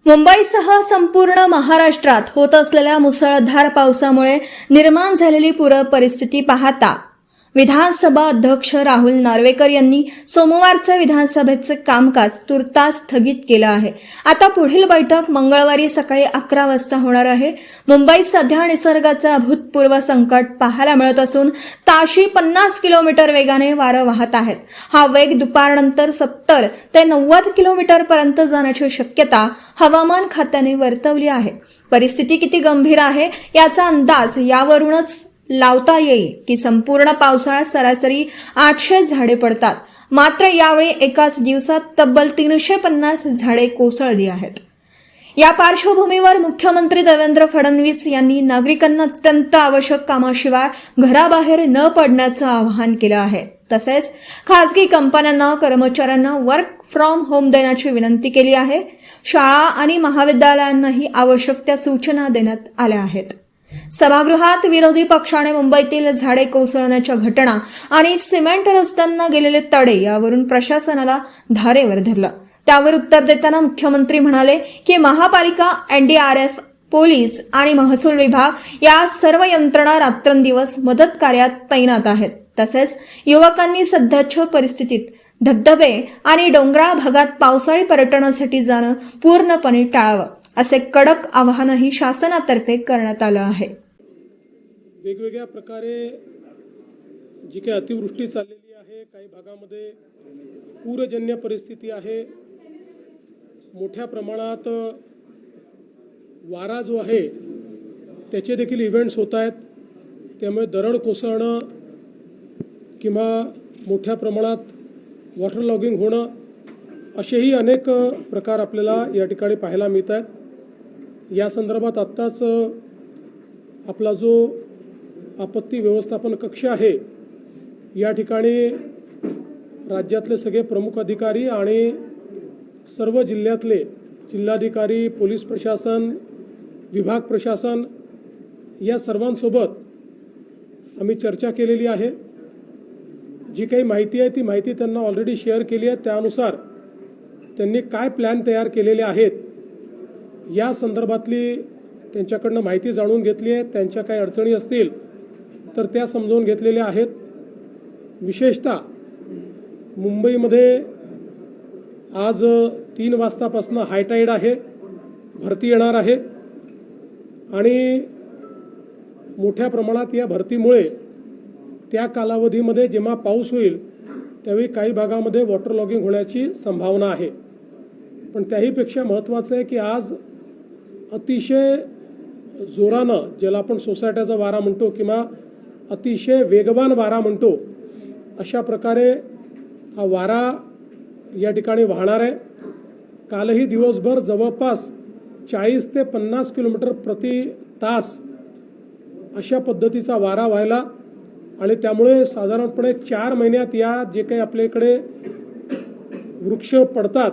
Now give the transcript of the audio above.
मुंबईसह संपूर्ण महाराष्ट्रात होत असलेल्या मुसळधार पावसामुळे निर्माण झालेली पूर परिस्थिती पाहता विधानसभा अध्यक्ष राहुल नार्वेकर यांनी सोमवारचे विधानसभेचे कामकाज तुर्तास स्थगित केलं आहे। आता पुढील बैठक मंगळवारी सकाळी 11 वाजता होणार आहे। मुंबईत सध्या निसर्गाचे अभूतपूर्व संकट पाहायला मिळत असून ताशी 50 किलोमीटर वेगाने वारं वाहत आहेत। हा वेग दुपारनंतर 70 ते 90 किलोमीटर पर्यंत जाण्याची शक्यता हवामान खात्याने वर्तवली आहे। परिस्थिती किती गंभीर आहे याचा अंदाज यावरूनच लावता येईल की संपूर्ण पावसाळ्यात सरासरी 800 झाडे पडतात, मात्र यावेळी एकाच दिवसात तब्बल 350 झाडे कोसळली आहेत। या पार्श्वभूमीवर मुख्यमंत्री देवेंद्र फडणवीस यांनी नागरिकांना अत्यंत आवश्यक कामाशिवाय घराबाहेर न पडण्याचं आवाहन केलं आहे। तसेच खासगी कंपन्यांना कर्मचाऱ्यांना वर्क फ्रॉम होम देण्याची विनंती केली आहे। शाळा आणि महाविद्यालयांनाही आवश्यक त्या सूचना देण्यात आल्या आहेत। सभागृहात विरोधी पक्षाने मुंबईतील झाडे कोसळण्याच्या घटना आणि सिमेंट रस्त्यांना गेलेले तडे यावरून प्रशासनाला धारेवर धरलं। त्यावर उत्तर देताना मुख्यमंत्री म्हणाले की महापालिका, एनडीआरएफ, पोलीस आणि महसूल विभाग या सर्व यंत्रणा रात्रंदिवस मदत कार्यात तैनात आहेत। तसेच युवकांनी सध्याच्या परिस्थितीत धबधबे आणि डोंगराळ भागात पावसाळी पर्यटनासाठी जाणं पूर्णपणे टाळावं असे कडक आवाहनही शासनातर्फे करण्यात आलं आहे। वेगवेगळ्या प्रकारे जी काही अतिवृष्टी चाललेली आहे, काही भागामध्ये पूरजन्य परिस्थिती आहे, मोठ्या प्रमाणात वारा जो आहे त्याचे देखील इव्हेंट्स होत आहेत। त्यामुळे दरड कोसळणं किंवा मोठ्या प्रमाणात वॉटर लॉगिंग होणं असेही अनेक प्रकार आपल्याला या ठिकाणी पाहायला मिळत आहेत। या संदर्भात आत्ताच आपला जो आपत्ती व्यवस्थापन कक्ष आहे या ठिकाणी राज्यातले सगळे प्रमुख अधिकारी आणि सर्व जिल्ह्यातले जिल्हाधिकारी, पोलीस प्रशासन, विभाग प्रशासन या सर्वांसोबत आम्ही चर्चा केलेली आहे। जी काही माहिती आहे ती माहिती त्यांना ऑलरेडी शेअर केली आहे। त्यानुसार त्यांनी काय प्लॅन तयार केलेले आहेत या संदर्भातली त्यांच्याकडनं माहिती जाणून घेतली आहे। त्यांच्या काही अडचणी असतील तर त्या समजून घेतलेल्या आहेत। विशेषतः मुंबईमध्ये आज 3 वाजतापासून हायटाईड आहे, भरती येणार आहे आणि मोठ्या प्रमाणात या भरतीमुळे त्या कालावधीमध्ये जेव्हा पाऊस होईल त्यावेळी काही भागामध्ये वॉटर लॉगिंग होण्याची संभावना आहे। पण त्याहीपेक्षा महत्त्वाचं आहे की आज अतिशय जोरानं, ज्याला आपण सोसायट्याचा वारा म्हणतो किंवा अतिशय वेगवान वारा म्हणतो, अशा प्रकारे हा वारा या ठिकाणी वाहणार आहे। कालही दिवसभर जवळपास 40 ते 50 किलोमीटर प्रति तास अशा पद्धतीचा वारा व्हायला आणि त्यामुळे साधारणपणे 4 महिन्यात या जे काही आपल्याकडे वृक्ष पडतात